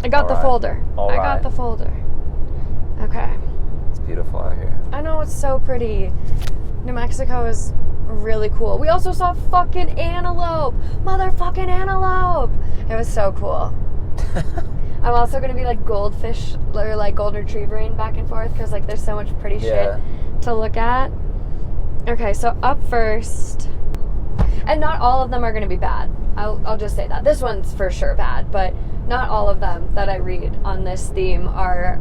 I got the folder. All I right. got the folder. Okay. It's beautiful out here. I know, it's so pretty. New Mexico is really cool. We also saw fucking antelope. Motherfucking antelope. It was so cool. I'm also going to be like goldfish or like golden retrievering back and forth because like there's so much pretty shit to look at. Okay, so up first, and not all of them are going to be bad. I'll just say that. This one's for sure bad, but not all of them that I read on this theme are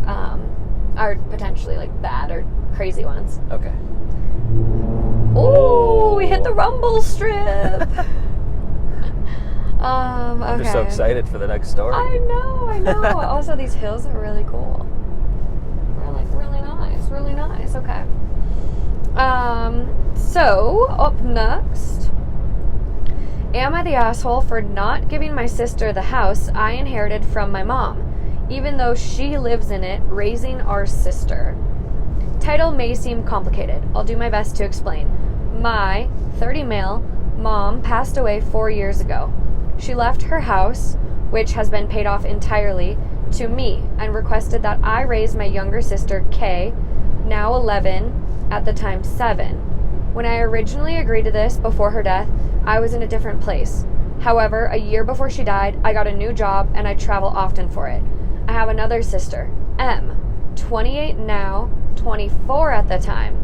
potentially like bad or crazy ones. Okay. Ooh, we hit the rumble strip. I'm just so excited for the next story. I know. Also, these hills are really cool. They're like really nice. Okay. So up next, am I the asshole for not giving my sister the house I inherited from my mom, even though she lives in it, raising our sister? Title may seem complicated. I'll do my best to explain. My 30 male mom passed away 4 years ago. She left her house, which has been paid off entirely, to me and requested that I raise my younger sister, Kay, now 11, at the time 7. When I originally agreed to this before her death, I was in a different place. However, a year before she died, I got a new job and I travel often for it. I have another sister, M, 28 now, 24 at the time.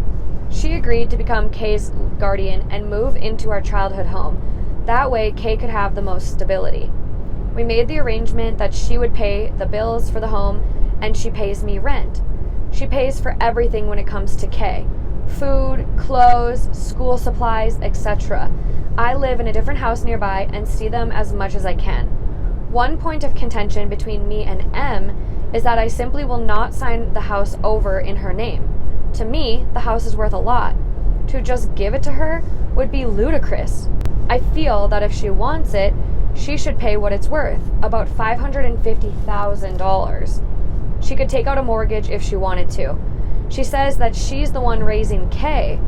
She agreed to become Kay's guardian and move into our childhood home. That way, Kay could have the most stability. We made the arrangement that she would pay the bills for the home and she pays me rent. She pays for everything when it comes to Kay. Food, clothes, school supplies, etc. I live in a different house nearby and see them as much as I can. One point of contention between me and M is that I simply will not sign the house over in her name. To me, the house is worth a lot. To just give it to her would be ludicrous. I feel that if she wants it, she should pay what it's worth, about $550,000. She could take out a mortgage if she wanted to. She says that she's the one raising Kay.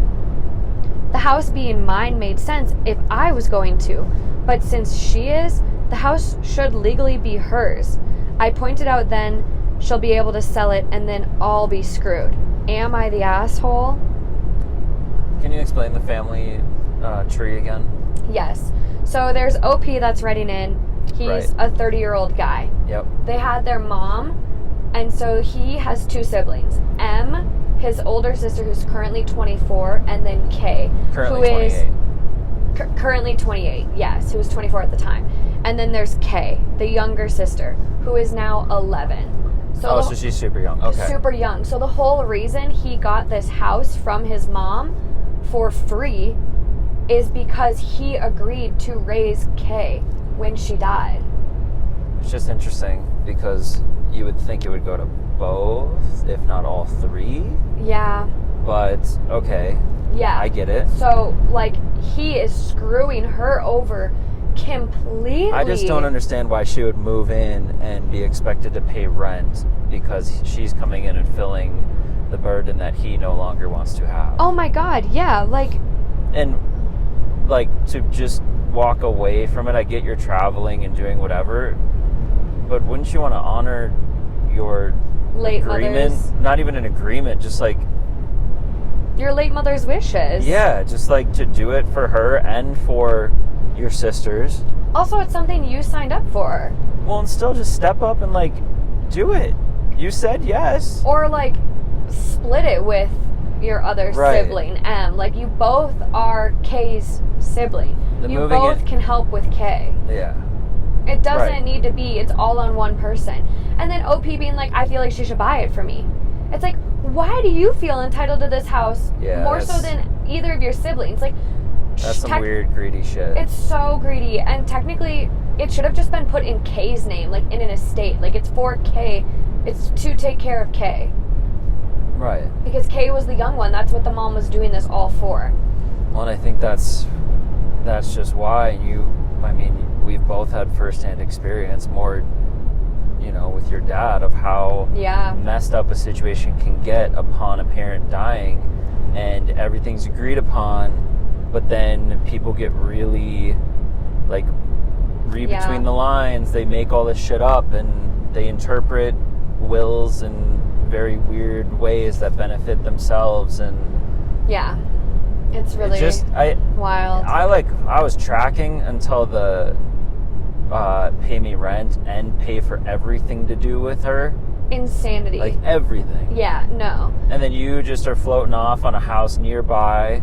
The house being mine made sense if I was going to, but since she is, the house should legally be hers. I pointed out then she'll be able to sell it and then I'll be screwed. Am I the asshole? Can you explain the family tree again? Yes. So there's OP that's writing in. He's a 30-year-old guy. Yep. They had their mom, and so he has 2 siblings. M, his older sister who's currently 24, and then Kay, Currently who 28. is currently 28, yes, who was 24 at the time. And then there's Kay, the younger sister, who is now 11. So she's super young. Okay. Super young. So the whole reason he got this house from his mom for free is because he agreed to raise Kay when she died. It's just interesting because you would think it would go to both, if not all 3. Yeah. But, okay. Yeah. I get it. So, like, he is screwing her over completely. I just don't understand why she would move in and be expected to pay rent because she's coming in and filling the burden that he no longer wants to have. Oh my God, yeah, like... And, like, to just walk away from it, I get you're traveling and doing whatever, but wouldn't you want to honor your late agreement? Mother's... Not even an agreement, just like... Your late mother's wishes. Yeah, just like to do it for her and for your sisters. Also, it's something you signed up for. Well, and still just step up and, like, do it. You said yes. Or, like, split it with your other sibling, M. Like, you both are Kay's sibling. You both can help with Kay. Yeah. It doesn't need to be, it's all on one person. And then OP being like, I feel like she should buy it for me. It's like, why do you feel entitled to this house more so than either of your siblings? Like, that's some weird, greedy shit. It's so greedy. And technically, it should have just been put in Kay's name, like in an estate. Like, it's for Kay. It's to take care of Kay. Right. Because Kay was the young one. That's what the mom was doing this all for. Well, and I think that's just why we've both had firsthand experience more, with your dad of how messed up a situation can get upon a parent dying and everything's agreed upon, but then people get really, like, read between the lines. They make all this shit up and they interpret wills in very weird ways that benefit themselves, and yeah, it's really wild. I was tracking until the pay me rent and pay for everything to do with her. Insanity. Like everything. Yeah, no. And then you just are floating off on a house nearby.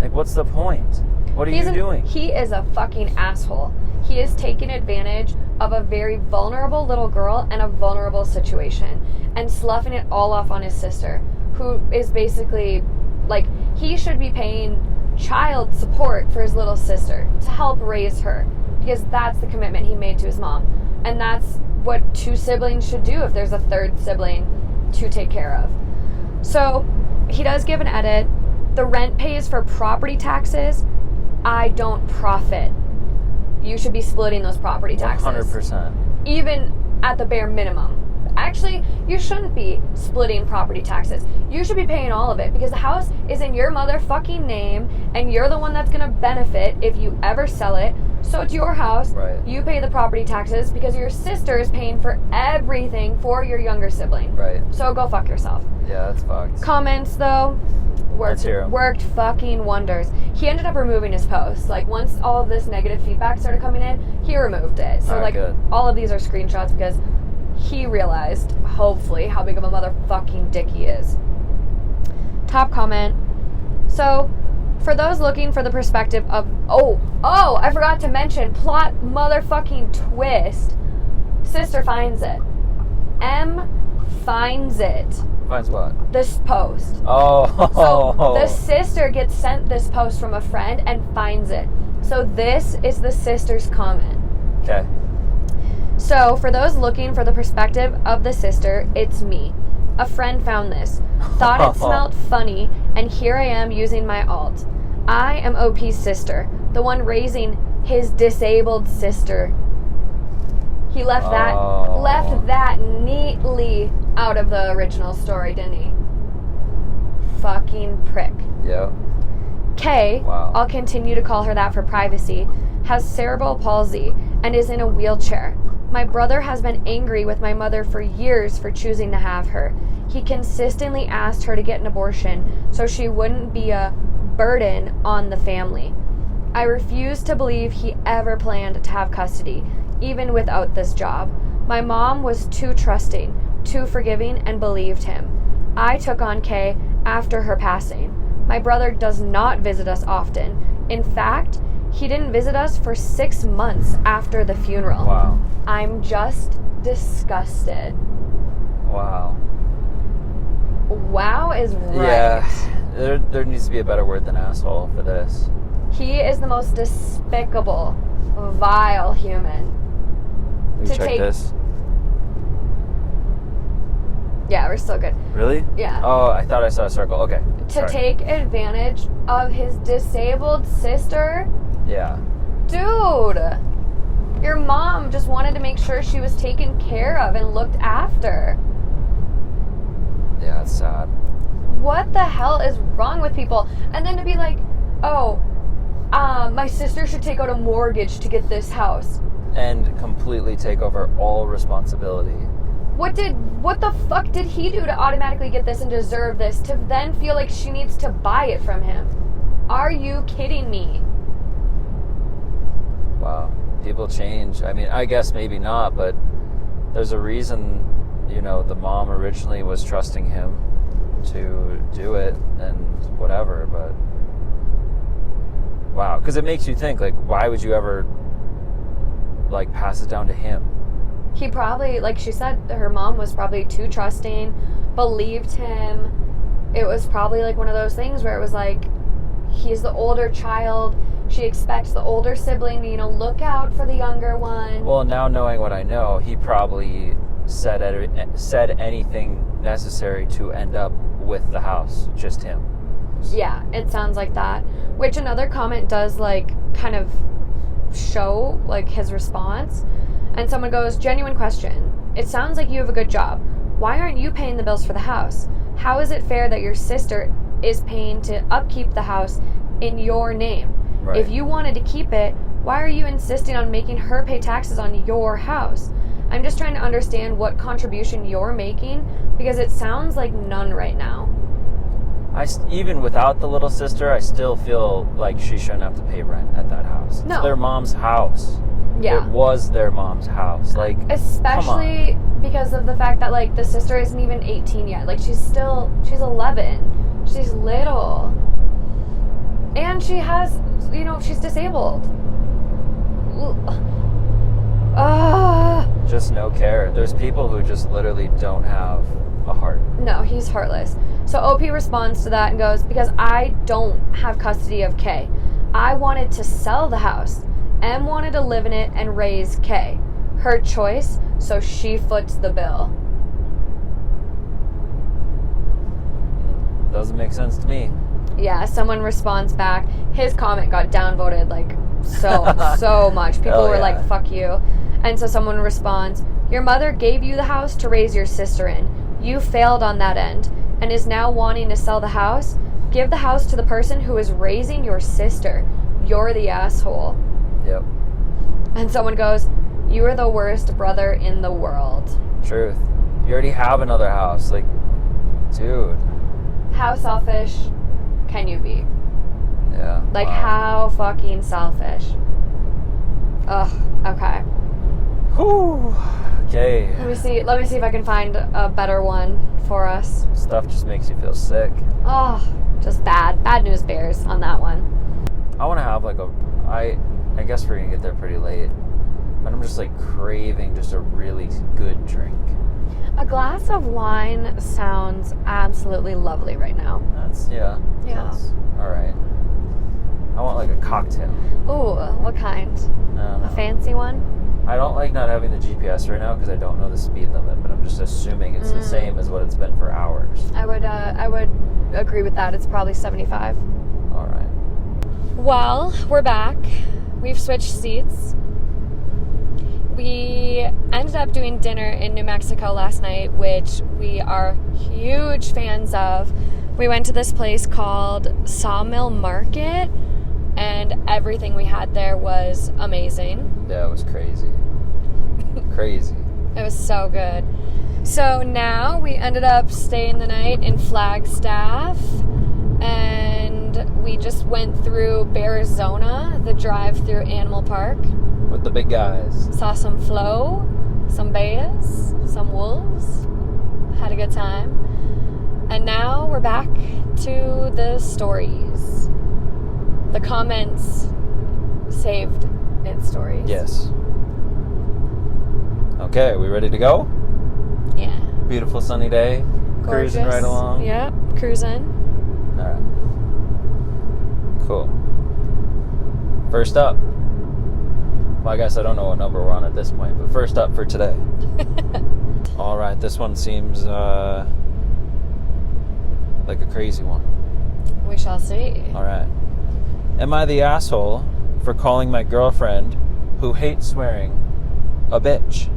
Like, what's the point? What are you doing? He is a fucking asshole. He is taking advantage of a very vulnerable little girl and a vulnerable situation and sloughing it all off on his sister, who is basically, like, he should be paying child support for his little sister to help raise her, because that's the commitment he made to his mom. And that's what 2 siblings should do if there's a 3rd sibling to take care of. So he does give an edit. The rent pays for property taxes. I don't profit. You should be splitting those property taxes. 100%. Even at the bare minimum. Actually, you shouldn't be splitting property taxes. You should be paying all of it, because the house is in your motherfucking name and you're the one that's going to benefit if you ever sell it. So it's your house. Right. You pay the property taxes because your sister is paying for everything for your younger sibling. Right. So go fuck yourself. Yeah, that's fucked. Comments, though, worked fucking wonders. He ended up removing his post. Like, once all of this negative feedback started coming in, he removed it. So, good. All of these are screenshots because he realized, hopefully, how big of a motherfucking dick he is. Top comment. So, for those looking for the perspective of, I forgot to mention, plot motherfucking twist. Sister finds it. M finds it. Finds what? This post. Oh. So the sister gets sent this post from a friend and finds it. So this is the sister's comment. Okay. So for those looking for the perspective of the sister, it's me. A friend found this, thought it smelled funny, and here I am using my alt. I am OP's sister, the one raising his disabled sister. He left that neatly out of the original story, didn't he? Fucking prick. Yeah. Kay, wow. I'll continue to call her that for privacy, has cerebral palsy and is in a wheelchair. My brother has been angry with my mother for years for choosing to have her. He consistently asked her to get an abortion so she wouldn't be a burden on the family. I refuse to believe he ever planned to have custody, even without this job. My mom was too trusting, too forgiving, and believed him. I took on Kay after her passing. My brother does not visit us often. In fact, he didn't visit us for 6 months after the funeral. Wow. I'm just disgusted. Wow. Wow is right. Yeah, there needs to be a better word than asshole for this. He is the most despicable, vile human. Let me check this. Yeah, we're still good. Really? Yeah. Oh, I thought I saw a circle. Okay. To take advantage of his disabled sister? Yeah. Dude, your mom just wanted to make sure she was taken care of and looked after. Yeah, it's sad. What the hell is wrong with people? And then to be like, my sister should take out a mortgage to get this house. And completely take over all responsibility. What the fuck did he do to automatically get this and deserve this, to then feel like she needs to buy it from him? Are you kidding me? Wow. People change. I mean, I guess maybe not, but there's a reason, the mom originally was trusting him to do it and whatever, but wow. Because it makes you think, like, why would you ever, like, pass it down to him? He probably, like she said, her mom was probably too trusting, believed him. It was probably like one of those things where it was like, he's the older child. She expects the older sibling to, look out for the younger one. Well, now knowing what I know, he probably said anything necessary to end up with the house, just him. Yeah, it sounds like that. Which another comment does, like, kind of show, like, his response. And someone goes, genuine question. It sounds like you have a good job. Why aren't you paying the bills for the house? How is it fair that your sister is paying to upkeep the house in your name? Right. If you wanted to keep it, why are you insisting on making her pay taxes on your house? I'm just trying to understand what contribution you're making, because it sounds like none right now. Even without the little sister, I still feel like she shouldn't have to pay rent at that house. No. It's their mom's house. Yeah. It was their mom's house. Like, especially because of the fact that, like, the sister isn't even 18 yet. Like, she's 11. She's little. And she has, she's disabled. Just no care. There's people who just literally don't have a heart. No, he's heartless. So OP responds to that and goes, because I don't have custody of K. I wanted to sell the house. M wanted to live in it and raise K. Her choice, so she foots the bill. Doesn't make sense to me. Yeah, someone responds back. His comment got downvoted like so much. People were like, fuck you. And so someone responds, your mother gave you the house to raise your sister in. You failed on that end and is now wanting to sell the house. Give the house to the person who is raising your sister. You're the asshole. Yep. And someone goes, you are the worst brother in the world. Truth. You already have another house. Like, dude. How selfish can you be? Yeah. Like, how fucking selfish. Ugh, okay. Whew. Okay. Let me see if I can find a better one for us. Stuff just makes you feel sick. Oh, just bad news bears on that one. I want to have like I guess we're gonna get there pretty late, but I'm just like craving just a really good drink. A glass of wine sounds absolutely lovely right now. Yeah. All right. I want like a cocktail. Ooh, what kind? A fancy one? I don't like not having the GPS right now because I don't know the speed limit, but I'm just assuming it's the same as what it's been for hours. I would agree with that. It's probably 75. All right. Well, we're back. We've switched seats. We ended up doing dinner in New Mexico last night, which we are huge fans of. We went to this place called Sawmill Market, and everything we had there was amazing. Yeah, it was crazy. Crazy. It was so good. So now we ended up staying the night in Flagstaff, and we just went through Bearzona, the drive-through animal park. With the big guys. Saw some flow, some bears, some wolves. Had a good time. And now we're back to the stories. The comments saved its stories. Yes. Okay, are we ready to go? Yeah. Beautiful sunny day. Gorgeous. Cruising right along. Yep, cruising. All right. Cool. First up. Well, I guess I don't know what number we're on at this point, but first up for today. All right, this one seems like a crazy one. We shall see. All right. Am I the asshole for calling my girlfriend, who hates swearing, a bitch?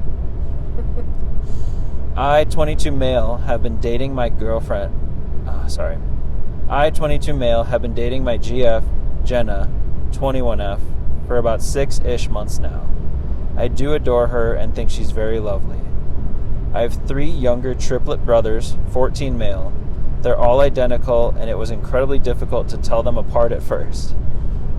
I, 22 male, have been dating my girlfriend. I, 22 male, have been dating my GF, Jenna, 21F, for about 6-ish months now. I do adore her and think she's very lovely. I have 3 younger triplet brothers, 14 male. They're all identical, and it was incredibly difficult to tell them apart at first.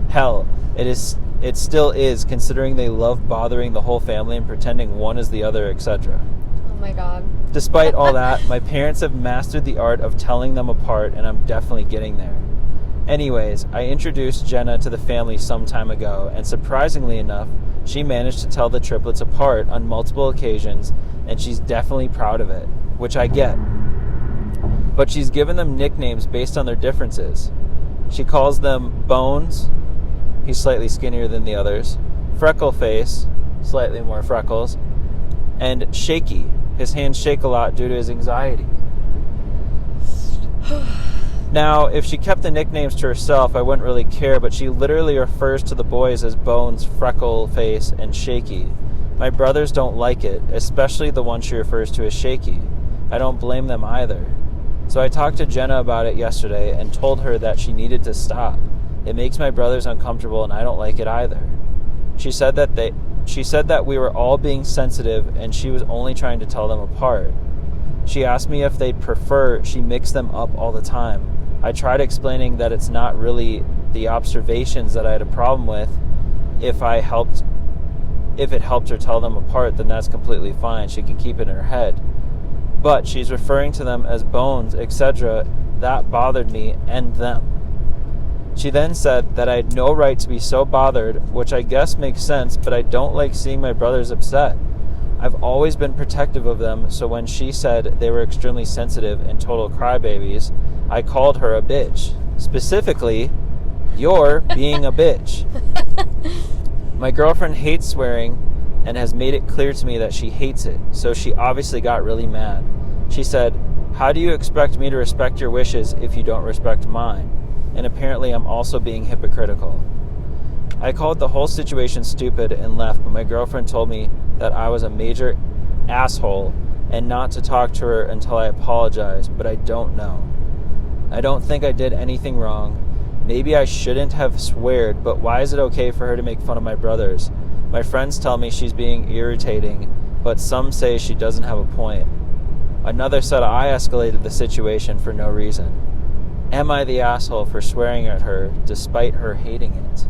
Hell, it still is, considering they love bothering the whole family and pretending one is the other, etc. Oh my god. Despite all that, my parents have mastered the art of telling them apart, and I'm definitely getting there. Anyways, I introduced Jenna to the family some time ago, and surprisingly enough, she managed to tell the triplets apart on multiple occasions, and she's definitely proud of it, which I get. But she's given them nicknames based on their differences. She calls them Bones, he's slightly skinnier than the others, Freckle Face, slightly more freckles, and Shaky, his hands shake a lot due to his anxiety. Now, if she kept the nicknames to herself, I wouldn't really care, but she literally refers to the boys as Bones, Freckle Face, and Shaky. My brothers don't like it, especially the one she refers to as Shaky. I don't blame them either. So I talked to Jenna about it yesterday and told her that she needed to stop. It makes my brothers uncomfortable and I don't like it either. She said She said that we were all being sensitive and she was only trying to tell them apart. She asked me if they'd prefer she mixed them up all the time. I tried explaining that it's not really the observations that I had a problem with. If it helped her tell them apart, then that's completely fine. She can keep it in her head. But she's referring to them as bones, etc. That bothered me and them. She then said that I had no right to be so bothered, which I guess makes sense, but I don't like seeing my brothers upset. I've always been protective of them, so when she said they were extremely sensitive and total crybabies, I called her a bitch. Specifically, you're being a bitch. My girlfriend hates swearing and has made it clear to me that she hates it, so she obviously got really mad. She said, "How do you expect me to respect your wishes if you don't respect mine?" And apparently I'm also being hypocritical. I called the whole situation stupid and left, but my girlfriend told me that I was a major asshole and not to talk to her until I apologized, but I don't know. I don't think I did anything wrong. Maybe I shouldn't have sweared, but why is it okay for her to make fun of my brothers? My friends tell me she's being irritating, but some say she doesn't have a point. Another said I escalated the situation for no reason. Am I the asshole for swearing at her despite her hating it?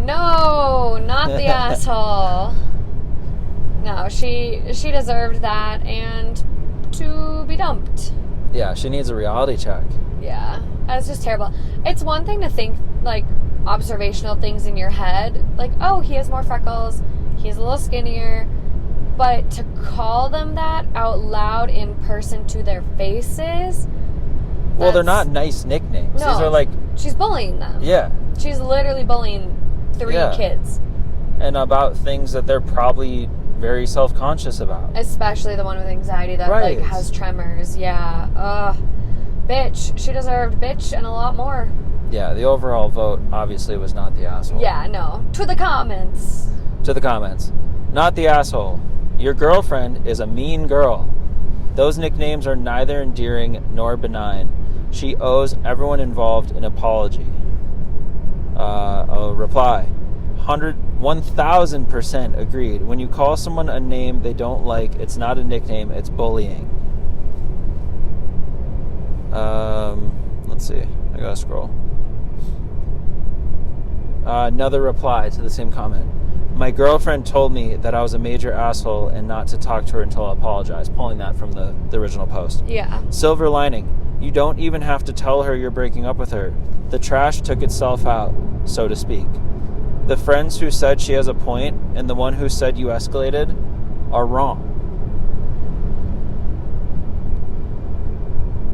No, not the asshole. No, she deserved that and to be dumped. Yeah, she needs a reality check. Yeah, that's just terrible. It's one thing to think, like, observational things in your head. Like, oh, he has more freckles. He's a little skinnier. But to call them that out loud in person to their faces... Well, they're not nice nicknames. No, these are like... She's bullying them. Yeah. She's literally bullying 3 kids. And about things that they're probably very self-conscious about. Especially the one with anxiety that, like, has tremors. Yeah. Ugh. Bitch. She deserved bitch and a lot more. Yeah, the overall vote obviously was not the asshole. Yeah, no. To the comments. To the comments. Not the asshole. Your girlfriend is a mean girl. Those nicknames are neither endearing nor benign. She owes everyone involved an apology. A reply. 1000% agreed. When you call someone a name they don't like, it's not a nickname, it's bullying. Let's see. I gotta scroll. Another reply to the same comment. My girlfriend told me that I was a major asshole and not to talk to her until I apologized. Pulling that from the original post. Yeah. Silver lining. You don't even have to tell her you're breaking up with her. The trash took itself out, so to speak. The friends who said she has a point and the one who said you escalated are wrong.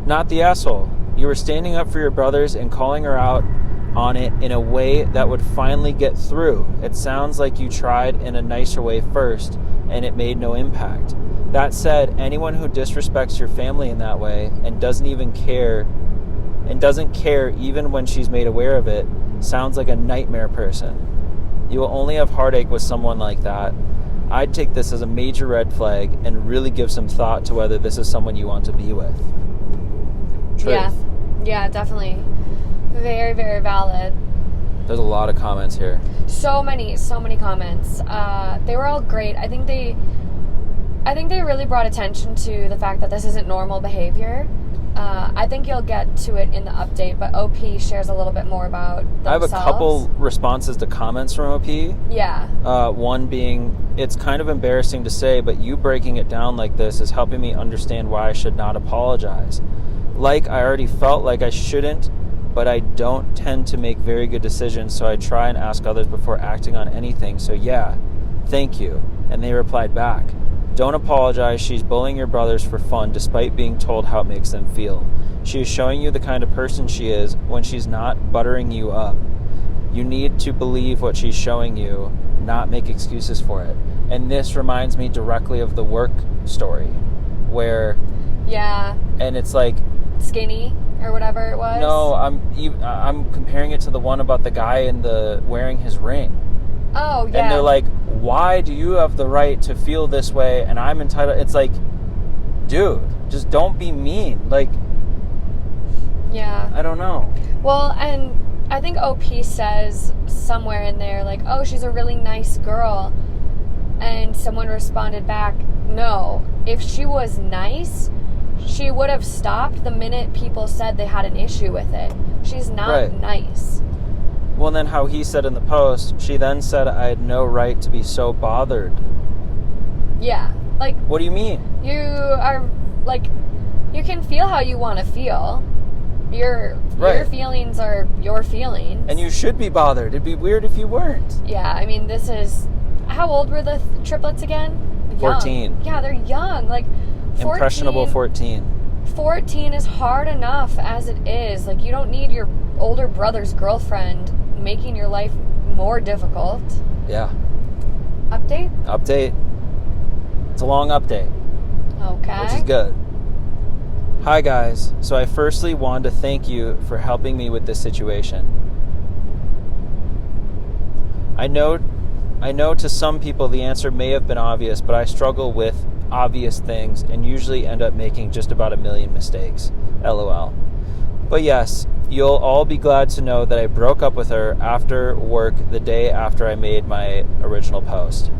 Not the asshole. You were standing up for your brothers and calling her out on it in a way that would finally get through. It sounds like you tried in a nicer way first and it made no impact. That said, anyone who disrespects your family in that way and doesn't care even when she's made aware of it sounds like a nightmare person. You will only have heartache with someone like that. I'd take this as a major red flag and really give some thought to whether this is someone you want to be with. Truth. Yeah, definitely. Very, very valid. There's a lot of comments here. So many comments. They were all great. I think they really brought attention to the fact that this isn't normal behavior. I think you'll get to it in the update, but OP shares a little bit more about themselves. I have a couple responses to comments from OP. Yeah. One being, it's kind of embarrassing to say, but you breaking it down like this is helping me understand why I should not apologize. Like, I already felt like I shouldn't, but I don't tend to make very good decisions, so I try and ask others before acting on anything. So yeah, thank you. And they replied back, don't apologize. She's bullying your brothers for fun despite being told how it makes them feel. She is showing you the kind of person she is when she's not buttering you up. You need to believe what she's showing you, not make excuses for it. And this reminds me directly of the work story where... Yeah. And it's like... Skinny or whatever it was. No, I'm comparing it to the one about the guy wearing his ring. Oh, yeah. And they're like, why do you have the right to feel this way and I'm entitled? It's like, dude, just don't be mean. Like, yeah. I don't know. Well, and I think OP says somewhere in there, like, oh, she's a really nice girl. And someone responded back, no, if she was nice, she would have stopped the minute people said they had an issue with it. She's not nice. Well, then how he said in the post, she then said I had no right to be so bothered. Yeah. Like, what do you mean? You are, like, you can feel how you want to feel. Your feelings are your feelings. And you should be bothered. It'd be weird if you weren't. Yeah, I mean, this is... How old were the triplets again? Young. 14. Yeah, they're young. Like, 14, impressionable 14. 14 is hard enough as it is. Like, you don't need your older brother's girlfriend making your life more difficult. Yeah. Update? It's a long update. Okay. Which is good. Hi guys. So I firstly wanted to thank you for helping me with this situation. I know to some people the answer may have been obvious, but I struggle with obvious things and usually end up making just about 1 million mistakes. LOL. But yes, you'll all be glad to know that I broke up with her after work the day after I made my original post.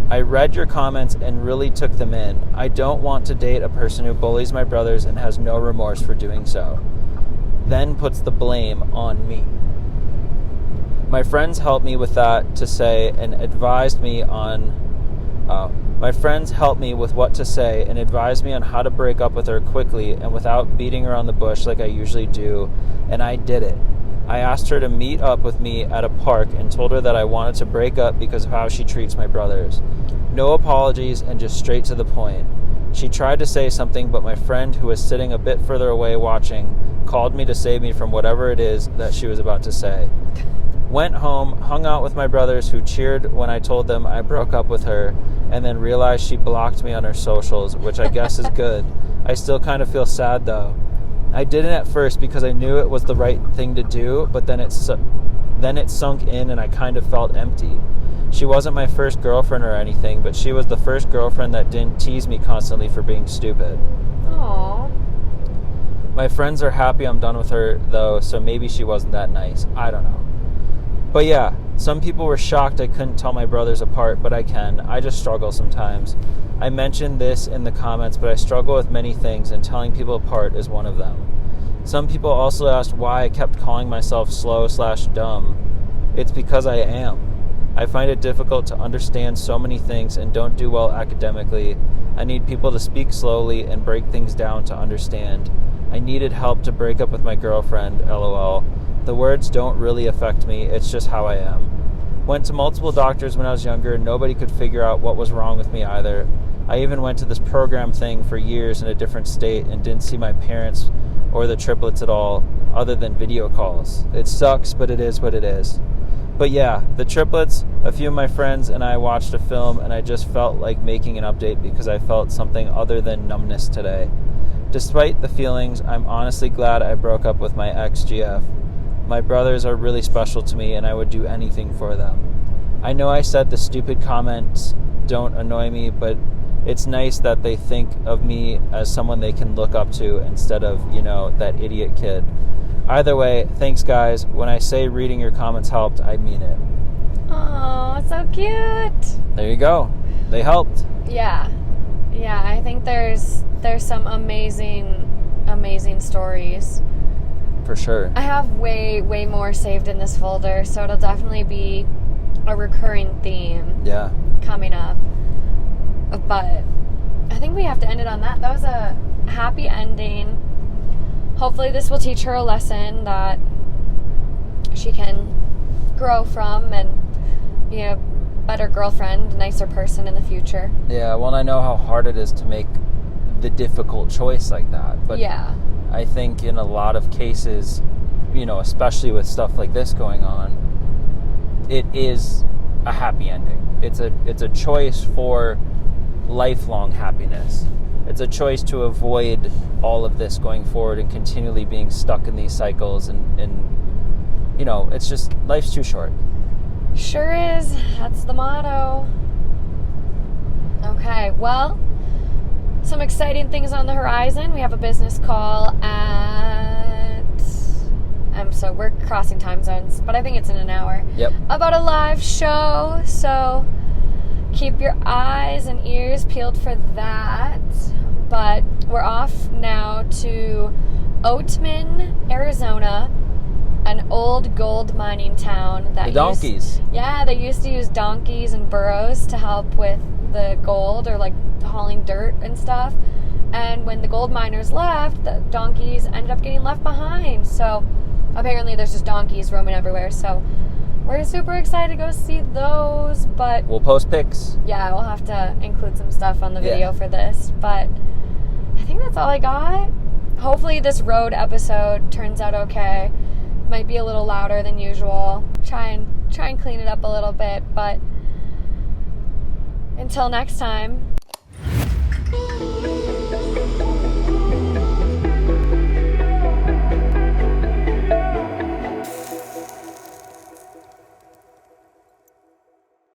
I read your comments and really took them in. I don't want to date a person who bullies my brothers and has no remorse for doing so. Then puts the blame on me. My friends helped me with that to say and advised me on... My friends helped me with what to say and advised me on how to break up with her quickly and without beating around the bush like I usually do, and I did it. I asked her to meet up with me at a park and told her that I wanted to break up because of how she treats my brothers. No apologies and just straight to the point. She tried to say something, but my friend, who was sitting a bit further away watching, called me to save me from whatever it is that she was about to say. Went home, hung out with my brothers who cheered when I told them I broke up with her, and then realized she blocked me on her socials, which I guess is good. I still kind of feel sad though. I didn't at first because I knew it was the right thing to do, but then it sunk in and I kind of felt empty. She wasn't my first girlfriend or anything, but she was the first girlfriend that didn't tease me constantly for being stupid. Aww. My friends are happy I'm done with her though, so maybe she wasn't that nice. I don't know. But yeah, some people were shocked I couldn't tell my brothers apart, but I can. I just struggle sometimes. I mentioned this in the comments, but I struggle with many things, and telling people apart is one of them. Some people also asked why I kept calling myself slow/dumb. It's because I am. I find it difficult to understand so many things and don't do well academically. I need people to speak slowly and break things down to understand. I needed help to break up with my girlfriend, LOL. The words don't really affect me, it's just how I am. Went to multiple doctors when I was younger, and nobody could figure out what was wrong with me either. I even went to this program thing for years in a different state and didn't see my parents or the triplets at all, other than video calls. It sucks, but it is what it is. But yeah, the triplets, a few of my friends and I watched a film, and I just felt like making an update because I felt something other than numbness today. Despite the feelings, I'm honestly glad I broke up with my ex-GF. My brothers are really special to me, and I would do anything for them. I know I said the stupid comments don't annoy me, but it's nice that they think of me as someone they can look up to instead of, that idiot kid. Either way, thanks guys. When I say reading your comments helped, I mean it. Oh, so cute. There you go. They helped. Yeah, I think there's some amazing stories. For sure. I have way more saved in this folder, so it'll definitely be a recurring theme. Yeah. Coming up. But I think we have to end it on that. That was a happy ending. Hopefully this will teach her a lesson that she can grow from and be a better girlfriend, nicer person in the future. Yeah, well, I know how hard it is to make the difficult choice like that. But yeah. I think in a lot of cases, especially with stuff like this going on, it is a happy ending. It's a choice for lifelong happiness. It's a choice to avoid all of this going forward and continually being stuck in these cycles and it's just, life's too short. Sure is. That's the motto. Okay, well, some exciting things on the horizon. We have a business call we're crossing time zones, but I think it's in an hour. Yep. About a live show, so keep your eyes and ears peeled for that. But we're off now to Oatman, Arizona, an old gold mining town. The donkeys. They used to use donkeys and burros to help with the gold, or like hauling dirt and stuff. And when the gold miners left, the donkeys ended up getting left behind. So apparently there's just donkeys roaming everywhere. So we're super excited to go see those. But we'll post pics. Yeah, we'll have to include some stuff on the video for this. But I think that's all I got. Hopefully this road episode turns out okay. Might be a little louder than usual. Try and clean it up a little bit. But until next time,